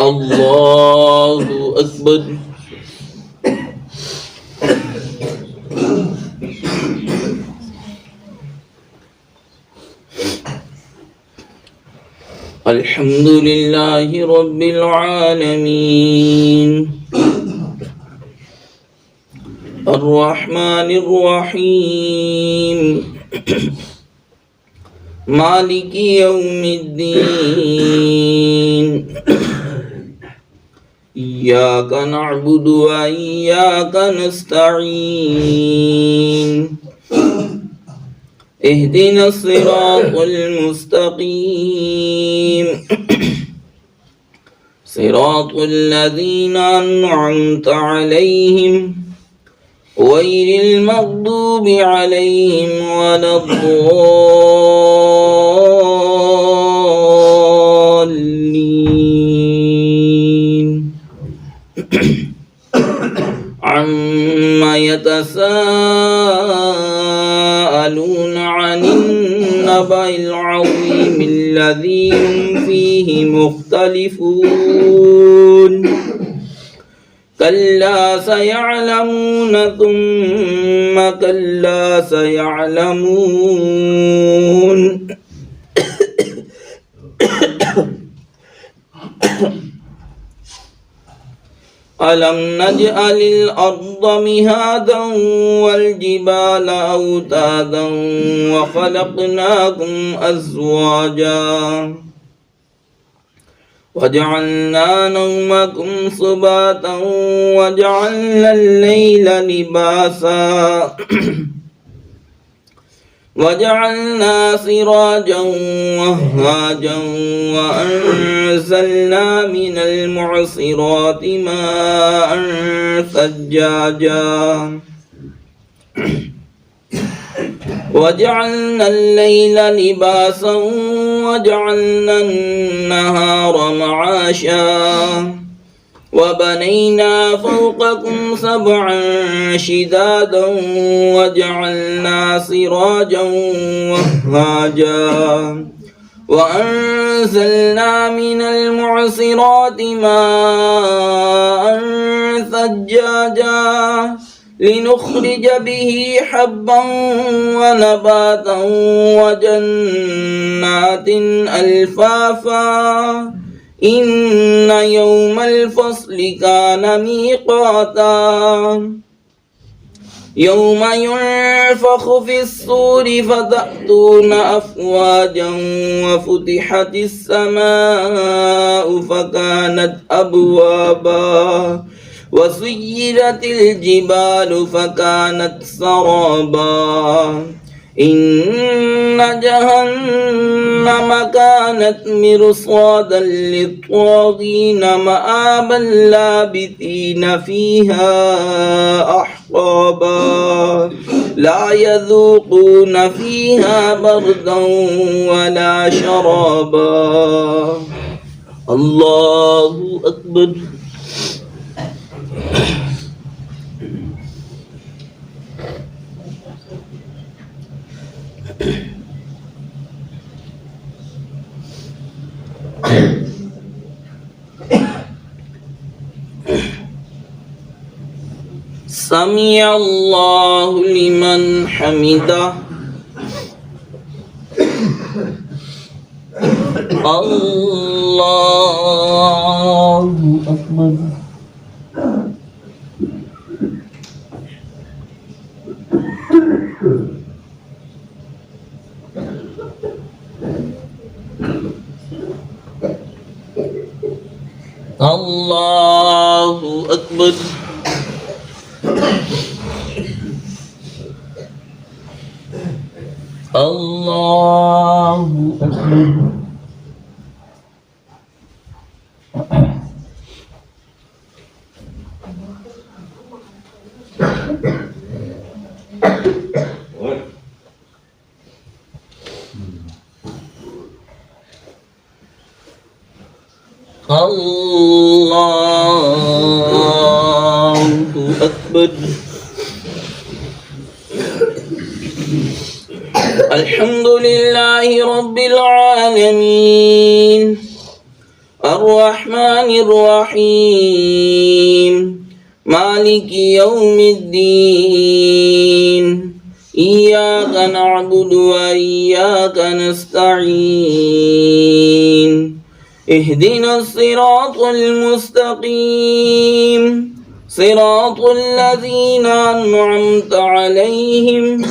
الله أكبر. الحمد لله رب العالمين الرحمن الرحيم مالك يوم الدين إياك نعبد وإياك نستعين اهدنا الصراط المستقيم صراط الذين أنعمت عليهم غير المغضوب عليهم ولا الضالين عما يتساءلون عن النبأ العظيم الذي هم فيه مختلفون كلا سيعلمون ثم كلا سيعلمون ألم نجعل الأرض مهادا والجبال أوتادا وخلقناكم أزواجا وجعلنا نومكم سباتا وجعلنا الليل لباسا وجعلنا سراجا وهاجا وأنزلنا من المعصرات ماء ثجاجا وجعلنا الليل لباسا وجعلنا النهار معاشا وبنينا فوقكم سبعا شدادا وجعلنا سراجا وهاجا وأنزلنا من المعصرات ماء ثجاجا لنخرج به حبا ونباتا وجنات ألفافا إن يوم الفصل كان ميقاتا يوم ينفخ في الصور فتأتون أفواجا وفتحت السماء فكانت أبوابا وسيرت الجبال فكانت سرابا إن جهنم كانت مرصادا للطاغين مآبا لابثين فيها أحقابا لا يذوقون فيها بردا ولا شرابا. الله أكبر. سمع الله لمن حمده. الله أكبر. الله أكبر. الله أكبر. الله أكبر. الحمد لله رب العالمين الرحمن الرحيم مالك يوم الدين إياك نعبد وإياك نستعين اهدنا الصراط المستقيم صراط الذين أنعمت عليهم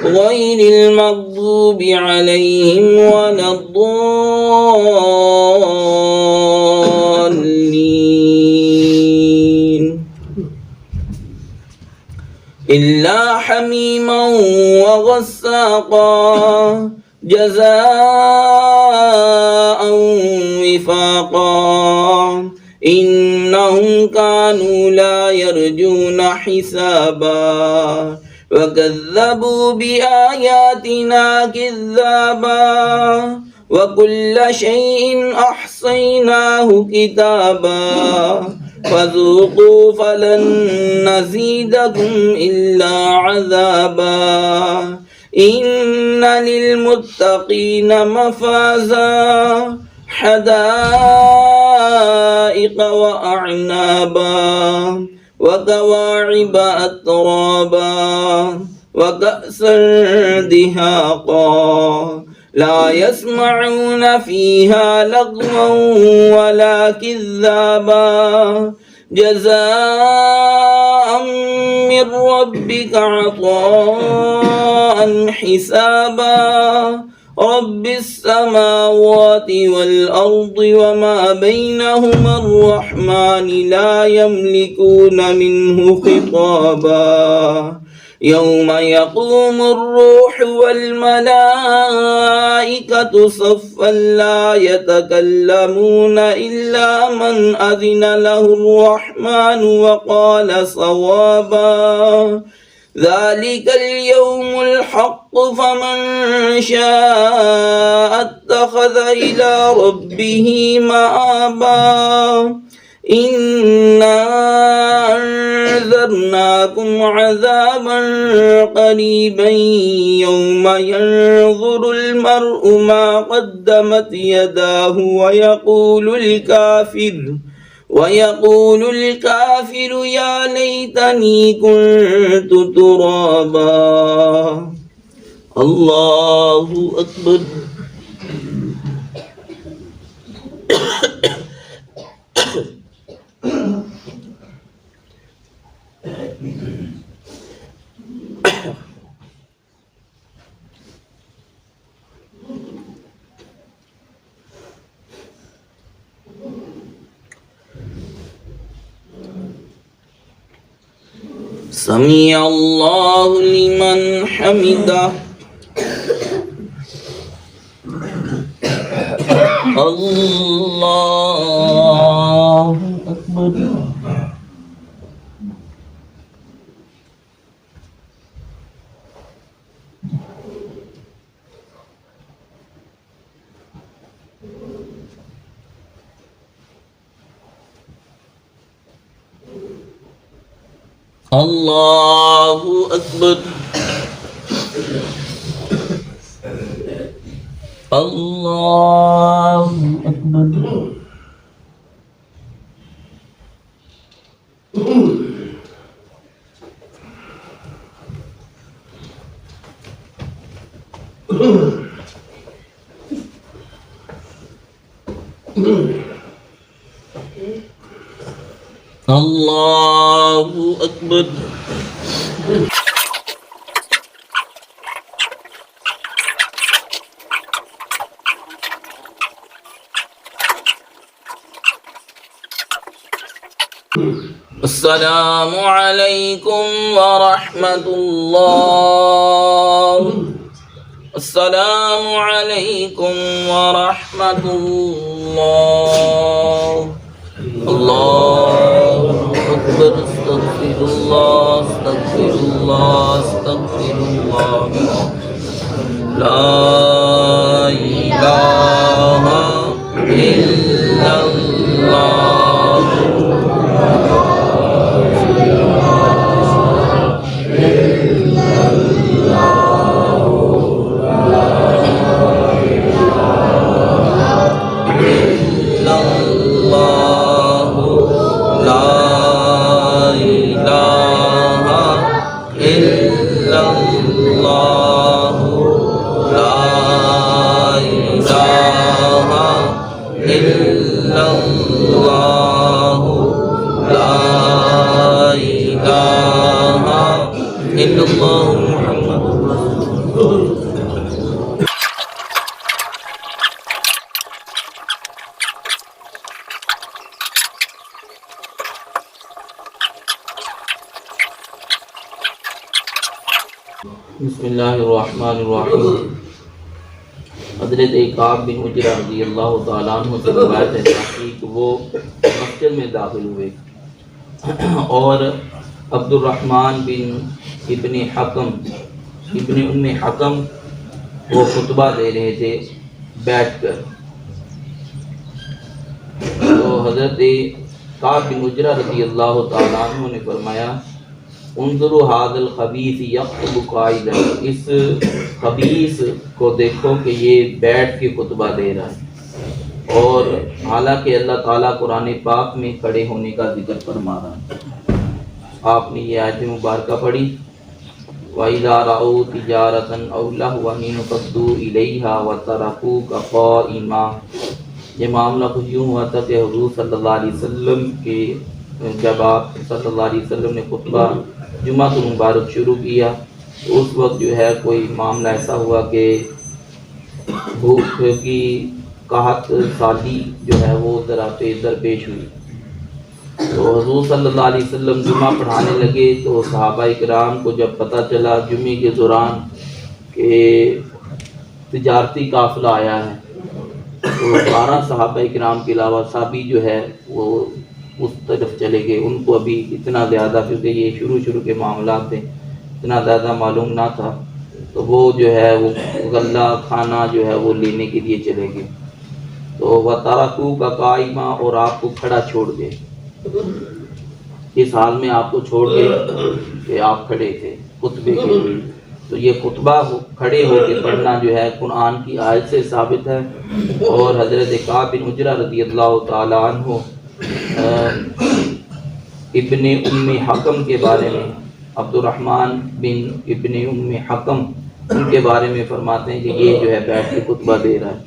غير المغضوب عليهم ولا الضالين إلا حميما وغساقا جزاء وفاقا إنهم كانوا لا يرجون حسابا وكذبوا بآياتنا كذابا وكل شيء أحصيناه كتابا فذوقوا فلن نزيدكم إلا عذابا إن للمتقين مفازا حدائق وأعنابا وكواعب أترابا وكأسا دهاقا لا يسمعون فيها لغوا ولا كذابا جزاء من ربك عطاء حسابا رب السماوات والأرض وما بينهما الرحمن لا يملكون منه خطابا يوم يقوم الروح والملائكة صفا لا يتكلمون إلا من أذن له الرحمن وقال صوابا ذلك اليوم الحق فمن شاء اتخذ إلى ربه مآبا إنا أنذرناكم عذابا قريبا يوم ينظر المرء ما قدمت يداه ويقول الكافر يا ليتني كنت ترابا الله أكبر سمع الله لمن حمده الله أكبر الله أكبر الله أكبر الله أكبر السلام عليكم ورحمة الله السلام عليكم ورحمة الله الله أكبر استغفر الله استغفر الله استغفر الله لا إله إلا الله إلا الله بسم اللہ الرحمن الرحیم۔ حضرت کعب بن عجرہ رضی اللہ تعالیٰ عنہ سے روایت ہے کہ وہ مسجد میں داخل ہوئے اور عبد الرحمن بن ابن ام حکم وہ خطبہ دے رہے تھے بیٹھ کر۔ تو حضرت کعب بن عجرہ رضی اللہ تعالیٰ عنہ نے فرمایا انظروا هذا الخبیث یخطب قائدا، اس خبیث کو دیکھو کہ یہ بیٹھ کے خطبہ دے رہا ہے، اور حالانکہ اللہ تعالیٰ قرآن پاک میں کھڑے ہونے کا ذکر فرما رہا ہے۔ آپ نے یہ آیت مبارکہ پڑھی وَإِذَا رَأَوْا تِجَارَةً أَوْ لَهْوًا انفَضُّوا إِلَيْهَا وَتَرَكُوكَ قَائِمًا۔ یہ معاملہ کچھ یوں ہوا تھا کہ حضور صلی اللہ علیہ وسلم کے جب آپ صلی اللہ علیہ وسلم نے خطبہ جمعہ کو مبارک شروع کیا تو اس وقت جو ہے کوئی معاملہ ایسا ہوا کہ بھوک کی قحط سالی جو ہے وہ درپیش ہوئی۔ تو حضور صلی اللہ علیہ وسلم جمعہ پڑھانے لگے تو صحابہ کرام کو جب پتہ چلا جمعے کے دوران کہ تجارتی قافلہ آیا ہے تو 12 صحابہ کرام کے علاوہ سابی جو ہے وہ اس طرف چلے گئے۔ ان کو ابھی اتنا زیادہ، کیونکہ یہ شروع کے معاملات تھے، اتنا زیادہ معلوم نہ تھا، تو وہ جو ہے وہ غلہ کھانا جو ہے وہ لینے کے لیے چلے گئے۔ تو وَتَرَكُوكَ قَائِمًا، اور آپ کو کھڑا چھوڑ گئے، اس حال میں آپ کو چھوڑ گئے کہ آپ کھڑے تھے خطبے کے لیے۔ تو یہ خطبہ کھڑے ہو کے پڑھنا جو ہے قرآن کی آیت سے ثابت ہے، اور حضرت کعب بن عجرہ رضی اللہ تعالی عنہ ابن ام حکم کے بارے میں، عبد الرحمن بن ابن ام حکم ان کے بارے میں فرماتے ہیں کہ یہ جو ہے بیٹھ کے خطبہ دے رہا ہے۔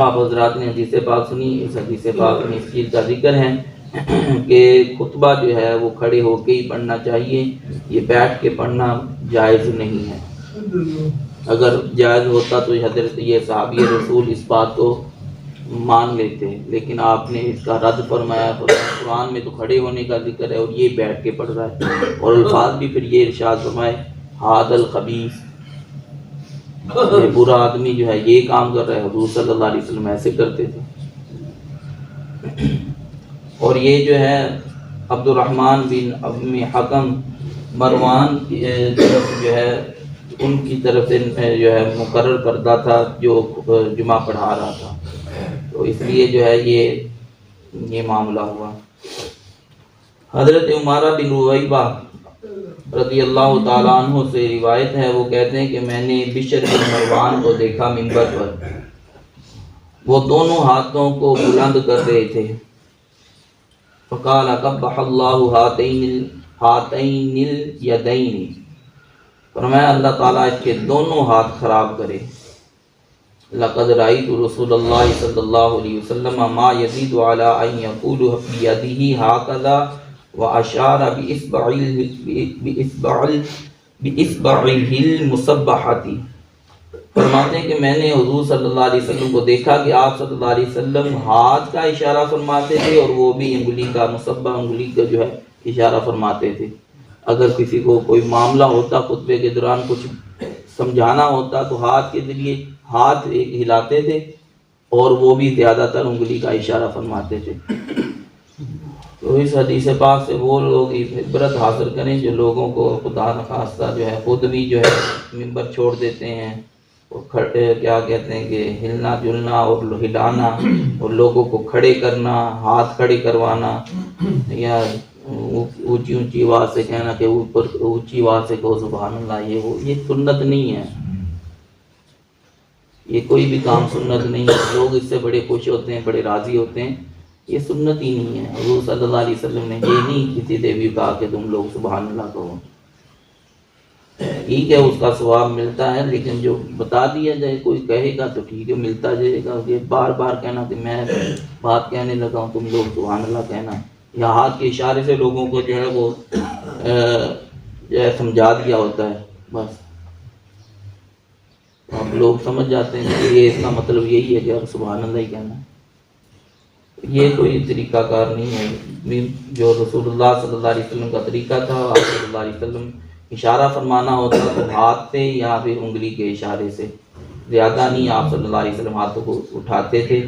آپ حضرات نے حدیث پاک سنی، اس حدیث پاک میں اس چیز کا ذکر ہے کہ خطبہ جو ہے وہ کھڑے ہو کے ہی پڑھنا چاہیے، یہ بیٹھ کے پڑھنا جائز نہیں ہے۔ اگر جائز ہوتا تو حضرت یہ صحابی رسول اس بات کو مان لیتے، لیکن آپ نے اس کا رد فرمایا۔ قرآن میں تو کھڑے ہونے کا ذکر ہے اور یہ بیٹھ کے پڑھ رہا ہے، اور الفاظ بھی پھر یہ ارشاد فرمائے ھذا الخبیث، یہ برا آدمی جو ہے یہ کام کر رہا ہے۔ حضور صلی اللہ علیہ وسلم ایسے کرتے تھے۔ اور یہ جو ہے عبد الرحمن بن ام حکم مروان کی طرف جو ہے ان کی طرف سے جو ہے مقرر کردہ تھا جو جمعہ پڑھا رہا تھا، تو اس لیے جو ہے یہ معاملہ ہوا۔ حضرت عمارہ بن رویبہ رضی اللہ تعالیٰ عنہ سے روایت ہے، وہ کہتے ہیں کہ میں نے بشر بن مروان کو دیکھا منبر پر، وہ دونوں ہاتھوں کو بلند کر رہے تھے۔ فقال قبح اللہ ہاتین الیدین، فرمایا اللہ تعالیٰ اس کے دونوں ہاتھ خراب کرے۔ لقد رأيت رسول اللہ صلی اللہ علیہ وسلم ما يزيد على ان يقول بيده هكذا واشار باصبعه المسبحة۔ فرماتے ہیں کہ میں نے حضور صلی اللہ علیہ وسلم کو دیکھا کہ آپ صلی اللہ علیہ وسلم ہاتھ کا اشارہ فرماتے تھے، اور وہ بھی انگلی کا، مسبح انگلی کا جو ہے اشارہ فرماتے تھے۔ اگر کسی کو کوئی معاملہ ہوتا، خطبے کے دوران کچھ سمجھانا ہوتا تو ہاتھ کے ذریعے ہاتھ ہلاتے تھے، اور وہ بھی زیادہ تر انگلی کا اشارہ فرماتے تھے۔ تو اس حدیث پاک سے وہ لوگ عبرت حاصل کریں جو لوگوں کو خدا نخواستہ جو ہے خود بھی جو ہے منبر چھوڑ دیتے ہیں، اور کیا کہتے ہیں کہ ہلنا جلنا اور ہلانا، اور لوگوں کو کھڑے کرنا، ہاتھ کھڑے کروانا، یا اونچی اونچی آواز سے کہنا کہ اوپر اونچی آواز سے کہو سبحان اللہ، یہ سنت نہیں ہے، یہ کوئی بھی کام سنت نہیں ہے۔ لوگ اس سے بڑے خوش ہوتے ہیں، بڑے راضی ہوتے ہیں، یہ سنت ہی نہیں ہے۔ حضور صلی اللہ علیہ وسلم نے یہ نہیں کسی سے بھی کہا کہ تم لوگ سبحان اللہ کہو۔ ٹھیک ہے اس کا ثواب ملتا ہے، لیکن جو بتا دیا جائے کوئی کہے گا تو ٹھیک ہے ملتا جائے گا، یہ بار بار کہنا کہ میں بات کہنے لگا ہوں تم لوگ سبحان اللہ کہنا، یا ہاتھ کے اشارے سے لوگوں کو جو ہے وہ جو ہے سمجھا دیا ہوتا ہے، بس اب لوگ سمجھ جاتے ہیں کہ یہ اس کا مطلب یہی ہے کہ سبحان اللہ ہی کہنا ہے۔ یہ کوئی طریقہ کار نہیں ہے جو رسول اللہ صلی اللہ علیہ وسلم کا طریقہ تھا۔ آپ صلی اللہ علیہ وسلم اشارہ فرمانا ہوتا تو ہاتھ سے یا پھر انگلی کے اشارے سے، زیادہ نہیں آپ صلی اللہ علیہ وسلم ہاتھوں کو اٹھاتے تھے،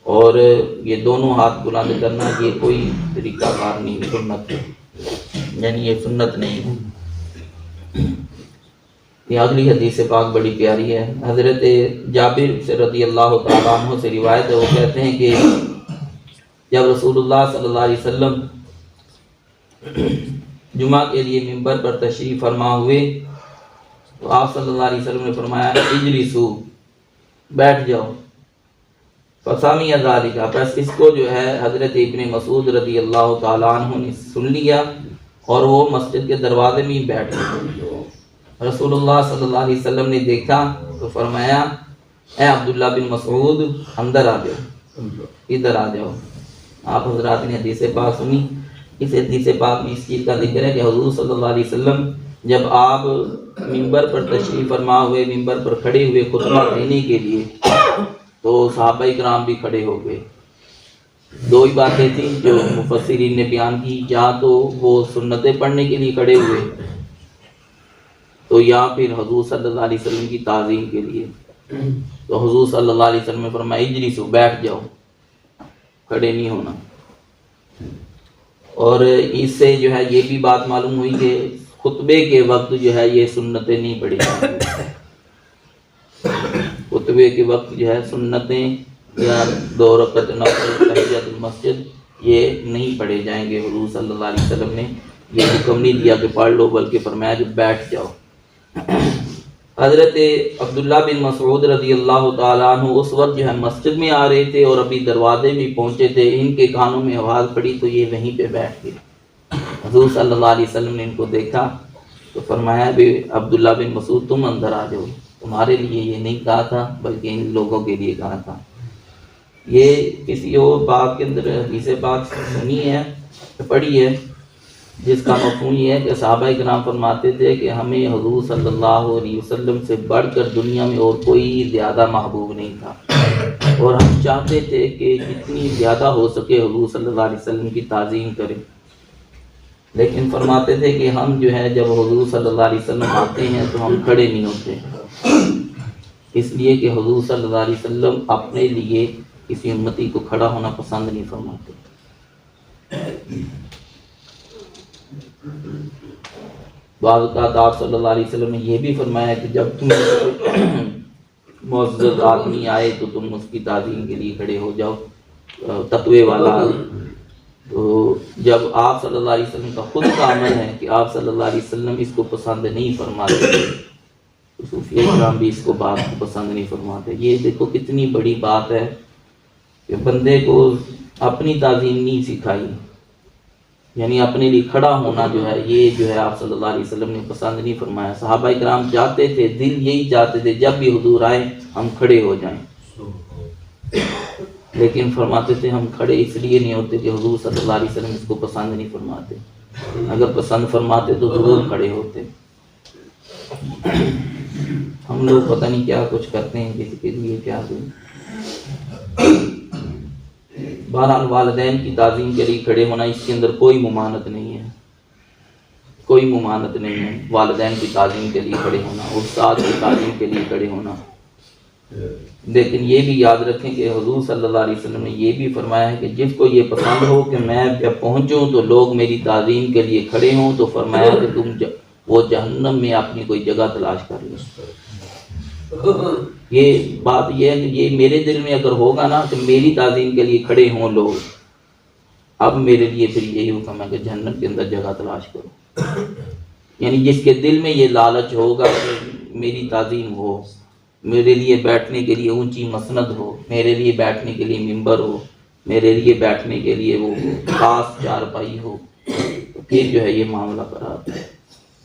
اور یہ دونوں ہاتھ بلند کرنا یہ کوئی طریقہ کار نہیں، سنت ہے، یعنی یہ سنت نہیں ہے۔ یہ اگلی حدیث پاک بڑی پیاری ہے، حضرت جابر سے رضی اللہ تعالیٰ عنہ سے روایت ہے، وہ کہتے ہیں کہ جب رسول اللہ صلی اللہ علیہ وسلم جمعہ کے لیے ممبر پر تشریف فرما ہوئے تو آپ صلی اللہ علیہ وسلم نے فرمایا اجلسو، بیٹھ جاؤ، فسامی ذالک، پس اس کو جو ہے حضرت ابن مسعود رضی اللہ تعالیٰ عنہ نے سن لیا اور وہ مسجد کے دروازے میں ہی بیٹھ گئے۔ رسول اللہ صلی اللہ علیہ وسلم نے دیکھا تو فرمایا اے عبداللہ بن مسعود اندر آ جاؤ، ادھر آ جاؤ۔ آپ حضرات نے حدیث پاک سنی، اس حدیث پاک میں اس چیز کا ذکر ہے کہ حضور صلی اللہ علیہ وسلم جب آپ ممبر پر تشریف فرما ہوئے، ممبر پر کھڑے ہوئے خطبہ دینے کے لیے، تو صحابہ کرام بھی کھڑے ہو گئے۔ دو ہی باتیں تھیں جو مفسرین نے بیان کی، یا تو وہ سنتیں پڑھنے کے لیے کھڑے ہوئے تو یا پھر حضور صلی اللہ علیہ وسلم کی تعظیم کے لیے۔ تو حضور صلی اللہ علیہ وسلم نے فرمایا اجلسو، بیٹھ جاؤ، کھڑے نہیں ہونا۔ اور اس سے جو ہے یہ بھی بات معلوم ہوئی کہ خطبے کے وقت جو ہے یہ سنتیں نہیں پڑھی جائیں گی، خطبے کے وقت جو ہے سنتیں یا 2 رکعت نفل تحیۃ المسجد یہ نہیں پڑھے جائیں گے۔ حضور صلی اللہ علیہ وسلم نے یہ حکم نہیں دیا کہ پڑھ لو، بلکہ فرمایا کہ بیٹھ جاؤ۔ حضرت عبداللہ بن مسعود رضی اللہ تعالیٰ عنہ اس وقت جو ہے مسجد میں آ رہے تھے اور ابھی دروازے بھی پہنچے تھے، ان کے کانوں میں آواز پڑی تو یہ وہیں پہ بیٹھ گئے۔ حضور صلی اللہ علیہ وسلم نے ان کو دیکھا تو فرمایا بھی عبداللہ بن مسعود تم اندر آ جاؤ، تمہارے لیے یہ نہیں کہا تھا بلکہ ان لوگوں کے لیے کہا تھا۔ یہ کسی اور باب کے اندر حدیث پاک سنی ہے، پڑھی ہے، جس کا مفہوم یہ ہے کہ صحابہ کرام فرماتے تھے کہ ہمیں حضور صلی اللہ علیہ وسلم سے بڑھ کر دنیا میں اور کوئی زیادہ محبوب نہیں تھا، اور ہم چاہتے تھے کہ جتنی زیادہ ہو سکے حضور صلی اللہ علیہ وسلم کی تعظیم کریں، لیکن فرماتے تھے کہ ہم جو ہے جب حضور صلی اللہ علیہ وسلم آتے ہیں تو ہم کھڑے نہیں ہوتے، اس لیے کہ حضور صلی اللہ علیہ وسلم اپنے لیے کسی امتی کو کھڑا ہونا پسند نہیں فرماتے۔ بعض اوقات آپ صلی اللہ علیہ وسلم نے یہ بھی فرمایا کہ جب تم معزز آدمی آئے تو تم اس کی تعظیم کے لیے کھڑے ہو جاؤ، تقوی والا۔ تو جب آپ صلی اللہ علیہ وسلم کا خود کا عمل ہے کہ آپ صلی اللہ علیہ وسلم اس کو پسند نہیں فرماتے، صوفیہ کرام بھی اس کو بات کو پسند نہیں فرماتے۔ یہ دیکھو کتنی بڑی بات ہے کہ بندے کو اپنی تعظیم نہیں سکھائی، یعنی اپنے لیے کھڑا ہونا جو ہے یہ جو ہے آپ صلی اللہ علیہ وسلم نے پسند نہیں فرمایا۔ صحابہ کرام چاہتے تھے، دل یہی چاہتے تھے جب بھی حضور آئے ہم کھڑے ہو جائیں، لیکن فرماتے تھے ہم کھڑے اس لیے نہیں ہوتے کہ حضور صلی اللہ علیہ وسلم اس کو پسند نہیں فرماتے، اگر پسند فرماتے تو ضرور کھڑے ہوتے۔ ہم لوگ پتہ نہیں کیا کچھ کرتے ہیں کسی کے لیے کیا دیں۔ بہرحال والدین کی تعظیم کے لیے کھڑے ہونا اس کے اندر کوئی ممانعت نہیں ہے، کوئی ممانعت نہیں ہے والدین کی تعظیم کے لیے کھڑے ہونا، استاد کی تعظیم کے لیے کھڑے ہونا۔ لیکن یہ بھی یاد رکھیں کہ حضور صلی اللہ علیہ وسلم نے یہ بھی فرمایا ہے کہ جس کو یہ پسند ہو کہ میں جب پہنچوں تو لوگ میری تعظیم کے لیے کھڑے ہوں، تو فرمایا کہ تم وہ جہنم میں اپنی کوئی جگہ تلاش کر لو۔ یہ بات یہ ہے کہ یہ میرے دل میں اگر ہوگا نا کہ میری تعظیم کے لیے کھڑے ہوں لوگ، اب میرے لیے پھر یہی حکم ہے کہ جہنم کے اندر جگہ تلاش کرو۔ یعنی جس کے دل میں یہ لالچ ہوگا کہ میری تعظیم ہو، میرے لیے بیٹھنے کے لیے اونچی مسند ہو، میرے لیے بیٹھنے کے لیے ممبر ہو، میرے لیے بیٹھنے کے لیے وہ خاص چارپائی ہو، تو پھر جو ہے یہ معاملہ خراب ہے۔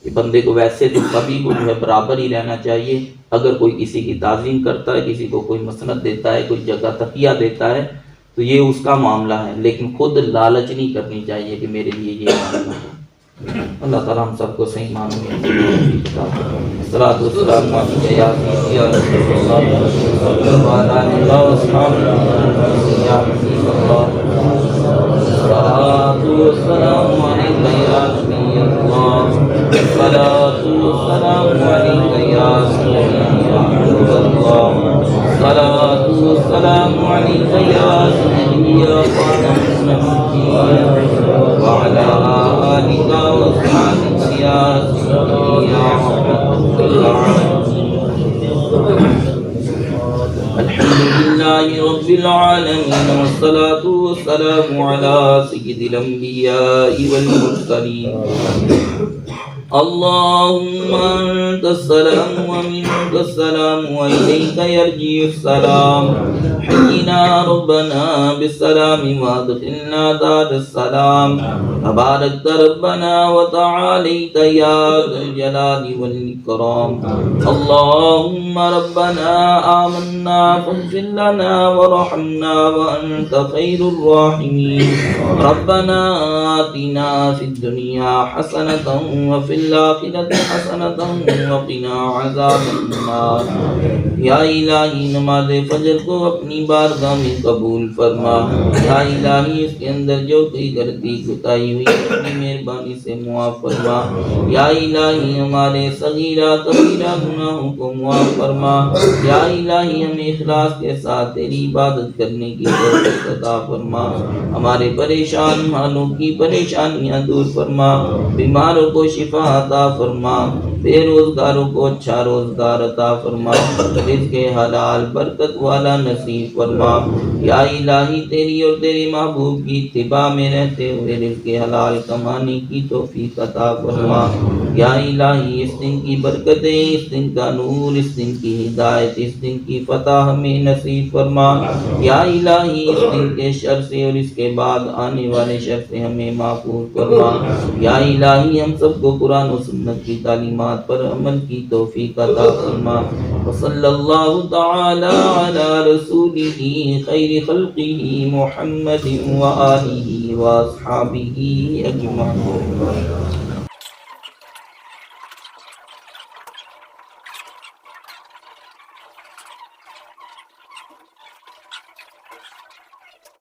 یہ بندے کو ویسے تو کبھی کو جو ہے برابر ہی رہنا چاہیے، اگر کوئی کسی کی تعظیم کرتا ہے، کسی کو کوئی مسند دیتا ہے، کوئی جگہ تقیہ دیتا ہے تو یہ اس کا معاملہ ہے، لیکن خود لالچ نہیں کرنی چاہیے کہ میرے لیے یہ معاملہ ہے۔ اللہ تعالیٰ ہم سب کو صحیح معنوں میں الصلاۃ والسلام علیک یا سیدی یا رسول اللہ وعلی آلہ وصحبہ یا حبیب اللہ، الصلاۃ والسلام علیک یا نبی اللہ الصلاة والسلام عليك يا سيدي يا حبيب الله الصلاة والسلام عليك يا سيدي يا خاتم النبيين وعلى آلك وصحبك يا سيدي يا رحمة العالمين الحمد لله رب العالمين والصلاة والسلام على سيد الأنبياء والمرسلين اللهم أنت السلام ومنك السلام وإليك يرجع السلام حينا ربنا بالسلام وادخلنا دار السلام تباركت ربنا وتعاليت يا ذا الجلال والإكرام اللهم ربنا آمنا فاغفر لنا وارحمنا وأنت خير الراحمين ربنا آتنا في الدنيا حسنة وفي الآخرة حسنة وقنا عذاب النار یا الہی نماز فجر کو اپنی بارگاہ میں قبول فرما یا الہی اس کے اندر جو کوئی غلطی کوتاہی ہوئی اپنی مہربانی سے معاف فرما یا الہی ہمارے صغیرہ کبیرہ گناہوں کو معاف فرما یا الہی ہمیں اخلاص کے ساتھ تیری عبادت کرنے کی توفیق عطا فرما ہمارے پریشان حالوں کی پریشانیاں دور فرما بیماروں کو شفا عطا فرما بے روزگاروں کو اچھا روزگار عطا فرما رزق حلال برکت والا نصیب فرما یا الہی تیری اور تیرے محبوب کی اتباع میں رہتے ہوئے رزق حلال کمانے کی توفیق عطا فرما یا الہی اس دن کی برکتیں اس دن کا نور اس دن کی ہدایت اس دن کی فتح ہمیں نصیب فرما یا الہی اس دن کے شر سے اور اس کے بعد آنے والے شر سے ہمیں محفوظ فرما یا الہی ہم سب کو قرآن و سنت کی تعلیمات پر عمل کی توفیق عطا فرما وصلی اللہ تعالی علی رسولہ خیر خلقہ محمد وآلہ واصحابہ اجمعین.